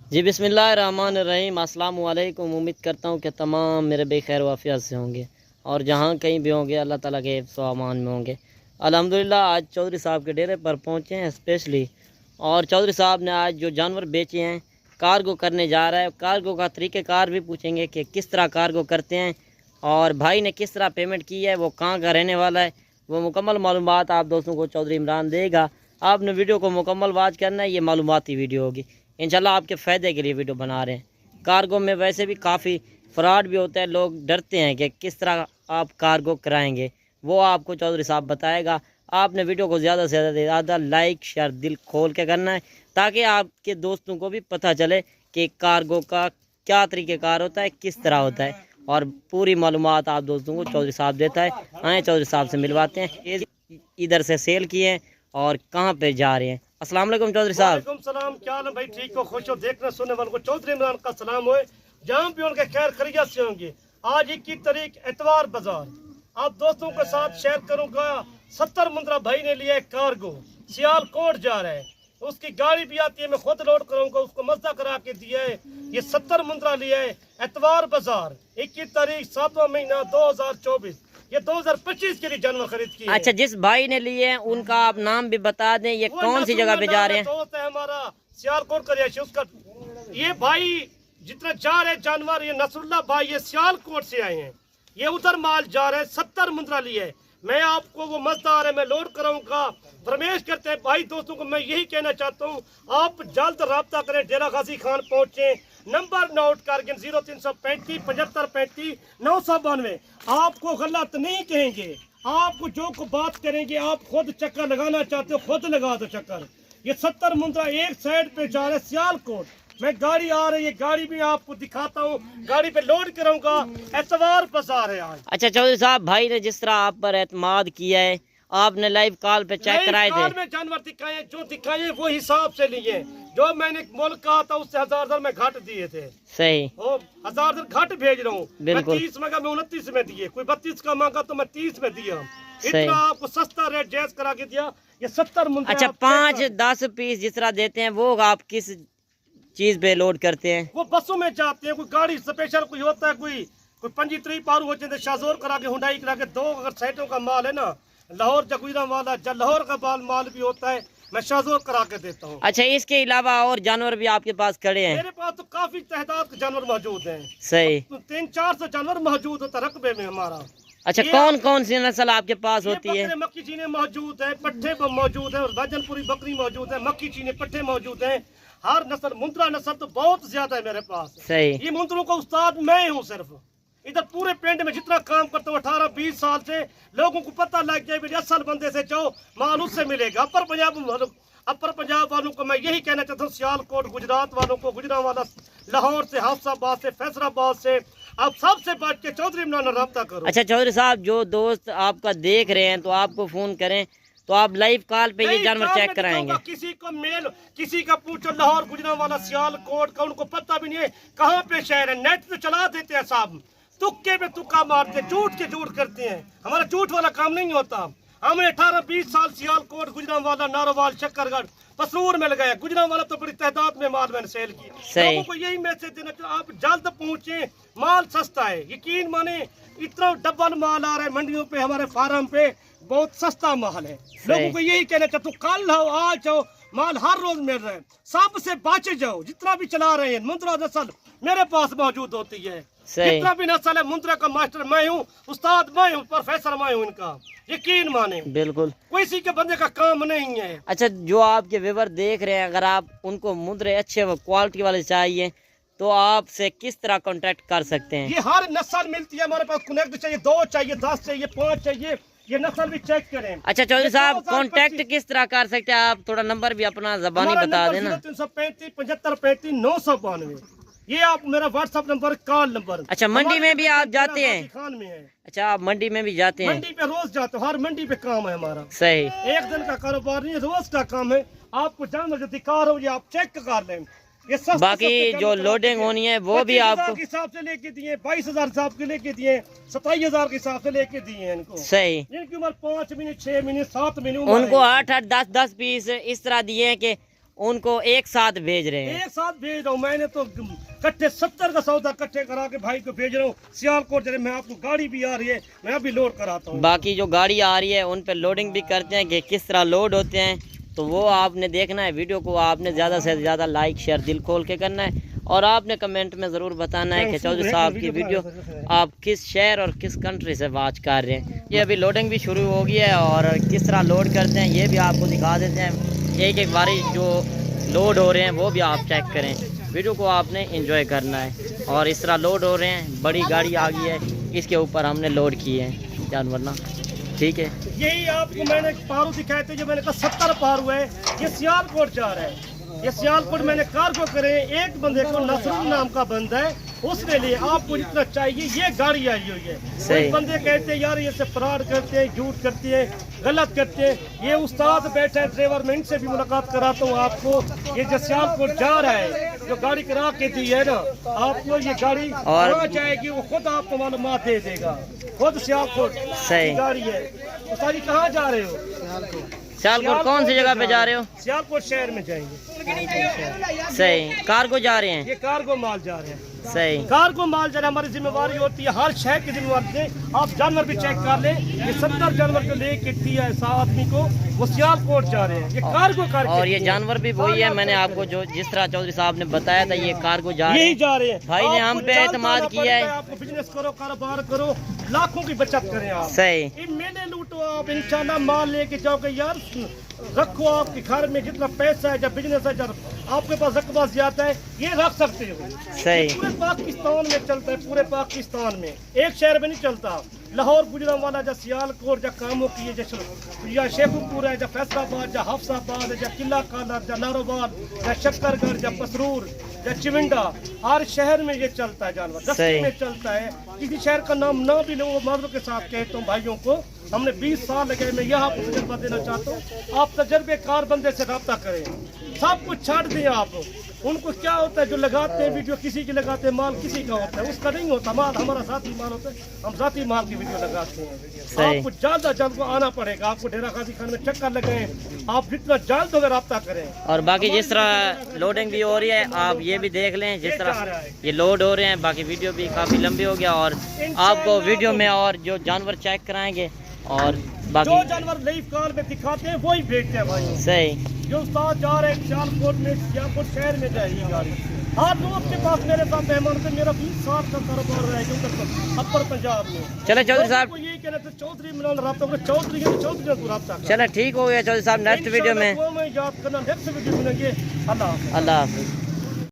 جی बिस्मिल्लाहिर्रहमानिर्रहीम अस्सलाम वालेकुम। उम्मीद करता हूँ कि तमाम मेरे बेखैर वाफियत से होंगे और जहाँ कहीं भी होंगे अल्लाह ताला के हिफ्ज़ व अमान में होंगे। अल्हम्दुलिल्लाह आज चौधरी साहब के डेरे पर पहुँचे हैं स्पेशली, और चौधरी साहब ने आज जो जानवर बेचे हैं कार्गो करने जा रहा है। कार्गो का तरीक़ेकार भी पूछेंगे कि किस तरह कार्गो करते हैं और भाई ने किस तरह पेमेंट की है, वो कहाँ का रहने वाला है, वो मुकम्मल मालूमात आप दोस्तों को चौधरी इमरान देगा। आपने वीडियो को मुकम्मल वाच करना है, ये मालूमाती वीडियो होगी इंशाल्लाह, आपके फ़ायदे के लिए वीडियो बना रहे हैं। कार्गो में वैसे भी काफ़ी फ्रॉड भी होता है, लोग डरते हैं कि किस तरह आप कार्गो कराएंगे, वो आपको चौधरी साहब बताएगा। आपने वीडियो को ज़्यादा से ज़्यादा लाइक शेयर दिल खोल के करना है ताकि आपके दोस्तों को भी पता चले कि कार्गो का क्या तरीक़ेकार होता है, किस तरह होता है, और पूरी मालूमात आप दोस्तों को चौधरी साहब देता है। आए चौधरी साहब से मिलवाते हैं, ये इधर से सेल किए हैं और कहाँ पे जा रहे हैं। अस्सलाम वालेकुम चौधरी साहब। वालेकुम सलाम, क्या हाल है भाई? ठीक हो, खुश हो? देखने सुनने वालों को चौधरी इमरान का सलाम होए, जहाँ भी उनके खैर खैरियत से होंगे। आज 21 तारीख एतवार बाजार, आप दोस्तों के साथ शेयर करूंगा। 70 मुंद्रा भाई ने लिया है कार्गो, सियालकोट जा रहा है, उसकी गाड़ी भी आती है, मैं खुद लोड करूंगा, उसको मजदा करा के दिया है। ये 70 मुंद्रा लिया है एतवार बाजार, 21 तारीख 7वां महीना 2024। ये 2025 के लिए जानवर खरीद की है। अच्छा, जिस भाई ने लिए हैं उनका आप नाम भी बता दें, ये कौन सी जगह पे जा रहे हैं? दोस्त है हमारा सियालकोट का रिहायशी, उसका ये भाई जितना जा रहे जानवर, ये नसरुल्लाह भाई ये सियालकोट से आए हैं, ये उधर माल जा रहे हैं। 70 मुंद्रा लिए, मैं आपको वो मजदा आ रहा है, मैं लोड कराऊंगा। फरमाइश करते हैं भाई दोस्तों को, मैं यही कहना चाहता हूँ आप जल्द राब्ता करें, डेरा गाजी खान पहुंचे। नंबर नोट करके 0335 75 35 992। आपको गलत नहीं कहेंगे, आपको जो को बात करेंगे, आप खुद चक्कर लगाना चाहते हो खुद लगा दो चक्कर। ये 70 मुंद्रा एक साइड पे जा रहा है सियालकोट, मैं गाड़ी आ रही है, गाड़ी भी आपको दिखाता हूँ, गाड़ी पे लोड कराऊंगा। एतवार बाजार है आज। अच्छा चौधरी साहब, भाई ने जिस तरह आप पर एतमाद किया है, आपने लाइव कॉल पे चेक कराए थे? में जानवर दिखाए, जो दिखाए वो हिसाब से लिए, जो मैंने मोल कहा था उससे 1000 में घट दिए थे। सही, 1000 घट भेज रहा हूँ। बिल्कुल। 30 मांगा, मैं 29 में दिए, कोई 32 का मांगा तो मैं 30 में दिया। इतना आपको सस्ता रेट जायज करा के दिया। ये 70 मुंद्रा। अच्छा, 5-10 पीस जिस तरह देते हैं वो आप किस चीज पे लोड करते हैं? वो बसों में जाते हैं, कोई गाड़ी स्पेशल कोई होता है, कोई 25 पारू होते हैं, शाजोर करा के हुंडाई करा के। 2 अगर साइटों का माल है ना, लाहौर जगुरा वाला लाहौर का माल भी होता है, मैं शाजोर करा के देता हूँ। अच्छा, इसके अलावा और जानवर भी आपके पास खड़े हैं? मेरे पास तो काफी तादाद के जानवर मौजूद हैं। सही, 300-400 जानवर मौजूद होता है रकबे में हमारा। अच्छा, कौन कौन सी नस्ल आपके पास होती है? मक्की चीने मौजूद है, पट्टे मौजूद है, और राजनपुरी बकरी मौजूद है, मक्की चीने पट्टे मौजूद है। हर नस्ल, मुंद्रा नस्ल तो बहुत ज्यादा है मेरे पास। सही, ये मुंद्रों का उस्ताद मैं हूँ सिर्फ। इधर पूरे पिंड में जितना काम करता हूँ 18-20 साल से, लोगों को पता लग जाए मेरे असल बंदे से जाओ माल उससे मिलेगा। अपर पंजाब वालों को मैं यही कहना चाहता हूँ, सियालकोट गुजरात वालों को, गुजरावाला, लाहौर से, हाफसाबाद से, फैसलाबाद से, आप सबसे बात के चौधरी इमरान राब्ता करो। अच्छा चौधरी साहब, जो दोस्त आपका देख रहे हैं तो आपको फोन करें तो आप लाइव कॉल पे ये जानवर चेक कराएंगे? किसी को मेल, किसी का पूछो लाहौर, गुजरावाला, सियालकोट का, उनको पता भी नहीं है कहाँ पे शहर है। नेट तो चला देते हैं साहब, तुक्के पे तुक्का मारते हैं, झूठ के झूठ करते हैं। हमारा झूठ वाला काम नहीं होता। हमने 18-20 साल सियालकोट, गुजरांवाला, नारोवाल, शक्करगढ़, पसरूर में लगाया। गुजरांवाला तो बड़ी तादाद में माल मैंने सेल किया। लोगों को यही मैसेज देना चाहिए, आप जल्द पहुंचे, माल सस्ता है। यकीन माने, इतना डबल माल आ रहा है मंडियों पे, हमारे फार्म पे बहुत सस्ता माल है। लोगों को यही कहना चाहता हूँ, कल हो आज हो, माल हर रोज मिल रहा है। सबसे बचे जाओ, जितना भी चला रहे हैं मुंद्रा नस्ल मेरे पास मौजूद होती है। जितना भी नस्ल है मुंद्रा का मास्टर मैं हूँ, उस्ताद मैं हूँ, प्रोफेसर मैं हूँ इनका, यकीन माने। बिल्कुल, किसी के बंदे का काम नहीं है। अच्छा, जो आपके व्यूअर देख रहे हैं, अगर आप उनको मुद्रे अच्छे क्वालिटी वाले चाहिए तो आपसे किस तरह कांटेक्ट कर सकते हैं? ये हर नस्ल मिलती है हमारे पास। कनेक्ट चाहिए, 2 चाहिए, 10 चाहिए, 5 चाहिए, ये नस्ल भी चेक करें। अच्छा चौधरी साहब, कांटेक्ट किस तरह कर सकते हैं आप? थोड़ा नंबर भी अपना जबानी बता देना। 0335 75 35 992, ये आप मेरा व्हाट्सएप नंबर, कॉल नंबर। अच्छा, मंडी में भी आप जाते हैं? खान में है। अच्छा, आप मंडी में भी जाते हैं? मंडी पे रोज जाते हो, हर मंडी पे काम है हमारा। सही, एक दिन का कारोबार नहीं है, रोज का काम है। आपको जानवर जो दिखा रहा हूँ ये आप चेक कर लें। ये बाकी जो लोडिंग होनी है वो भी आपको के हिसाब से लेके दिए, 22,000 हिसाब के लेके दिए, 27,000 के हिसाब से लेके दिए इनको। सही, इनकी उम्र 5 महीने, 6 महीने, 7 महीने उनको 8-8 10-10 पीस इस तरह दिए हैं कि उनको एक साथ भेज रहे हैं। एक साथ भेज रहा हूँ मैंने तो कट्टे 70 का सौदा कट्टे करा के भाई को भेज रहा हूँ सियालकोट। जरा मैं आपको गाड़ी भी आ रही है, मैं अभी लोड कराता हूँ। बाकी जो गाड़ी आ रही है उन पे लोडिंग भी करते हैं कि किस तरह लोड होते हैं, तो वो आपने देखना है। वीडियो को आपने ज़्यादा से ज़्यादा लाइक शेयर दिल खोल के करना है, और आपने कमेंट में ज़रूर बताना है कि चौधरी साहब की वीडियो आप किस शहर और किस कंट्री से वॉच कर रहे हैं। ये अभी लोडिंग भी शुरू हो गई है और किस तरह लोड करते हैं ये भी आपको दिखा देते हैं। एक एक बारी जो लोड हो रहे हैं वो भी आप चेक करें। वीडियो को आपने एंजॉय करना है। और इस तरह लोड हो रहे हैं, बड़ी गाड़ी आ गई है, इसके ऊपर हमने लोड किए हैं जानवर ना, ठीक है। यही आपको मैंने पारू दिखाए थे, जो मैंने कहा 70 पारू है, ये सियालकोट जा रहा है। ये सियालकोट मैंने कार्गो करे, एक बंदे को नसरुल नाम का बंदा है, उसने लिए आपको जितना चाहिए ये गाड़ी आई हुई है। सही। बंदे कहते हैं यार ये से फ्रॉड करते हैं, झूठ करते हैं, गलत करते हैं। ये उस्ताद बैठे हैं ड्राइवर, मैं इनसे भी मुलाकात कराता हूँ आपको। ये जो सियालकोट जा रहा है, जो गाड़ी करा के दी है ना आपको, ये गाड़ी और कहाँ जाएगी वो खुद आपको मालूमात दे देगा। खुद सियालकोट सही गाड़ी है। तो सारी कहाँ जा रहे हो? सियालकोट कौन सी जगह पे जा रहे हो? सियालकोट शहर में जाएंगे। सही। कार्गो जा रहे हैं? ये कार्गो माल जा रहे हैं। सही। कार्गो माल जरा हमारी जिम्मेवारी होती है, हर शहर की जिम्मेवारी है। आप जानवर भी चेक कर लें, ये 70 जानवर को लेके दिया है 100 आदमी को, वो सियालकोट जा रहे हैं। ये कार्गो करके और ये जानवर भी वही है, मैंने आपको जो जिस तरह चौधरी साहब ने बताया था, ये कार्गो जा रहे यही हैं। जा रहे हैं। भाई ने हम आपको पे चाल एतमाद चलाना किया है। पड़ता आपको बिजनेस करो, कारोबार करो, लाखों की बचत करें आप। सही। ये मैंने लूटो आप इंशाल्लाह माल लेके जाओगे यार, रखो आपके घर में जितना पैसा है, जब बिजनेस है, जब आपके पास रकबा ज्यादा है, ये रख सकते हो। सही। पूरे पाकिस्तान में चलता है, पूरे पाकिस्तान में, एक शहर में नहीं चलता। लाहौर गुजरांवाला, जा सियालकोट, जा कामों की या शेखुपुर है, जा फैसलाबाद, जा हफ्साबाद है, जा किला काला, जा नारोबाद, जा शक्करगढ़, जा पसरूर, या चिविंडा, हर शहर में ये चलता है जानवर, दस्ती में चलता है। किसी शहर का नाम ना भी लो, मर्दों के साथ कहता हूँ भाइयों को, हमने 20 साल लगे। मैं यहाँ आपको तजर्बा देना चाहता हूँ, आप तजर्बेकार बंदे से रब्ता करें, सब कुछ छाड़ दें आप। उनको क्या होता है जो लगाते हैं वीडियो, किसी की लगाते हैं, माल किसी का होता है, उसका नहीं होता माल, हमारा साथी माल होता है, हम जाती माल की वीडियो लगाते हैं। आपको ज्यादा जल्द को आना पड़ेगा, आपको डेरा गाजी खान में चक्कर लगाएं, आप जितना जल्द होगा रब्ता करें। और बाकी जिस तरह लोडिंग भी हो रही है आप ये भी देख लें, जिस तरह ये लोड हो रहे हैं। बाकी वीडियो भी काफी लंबी हो गया, और आपको वीडियो में और जो जानवर चेक कराएंगे, और बाकी जो जानवर लाइव कॉल में दिखाते हैं वही भेजते हैं भाई। सही। जो उस्ताद जा रहे हैं सियालकोट में, सियालकोट शहर में जाएगी गाड़ी। हर दोस्त के पास मेरे साथ मेहमान थे, मेरा 20 साल का कारोबार रहा है उधर अपर पंजाब में। चले चौधरी साहब, यही कहना था चौधरी मिलान रब्ता करो, चौधरी है चौधरी को रब्ता करो। चले ठीक हो गया चौधरी साहब, नेक्स्ट वीडियो में याद करना, नेक्स्ट वीडियो मिलेंगे। अल्लाह हाफ़िज़। अल्लाह हाफिज।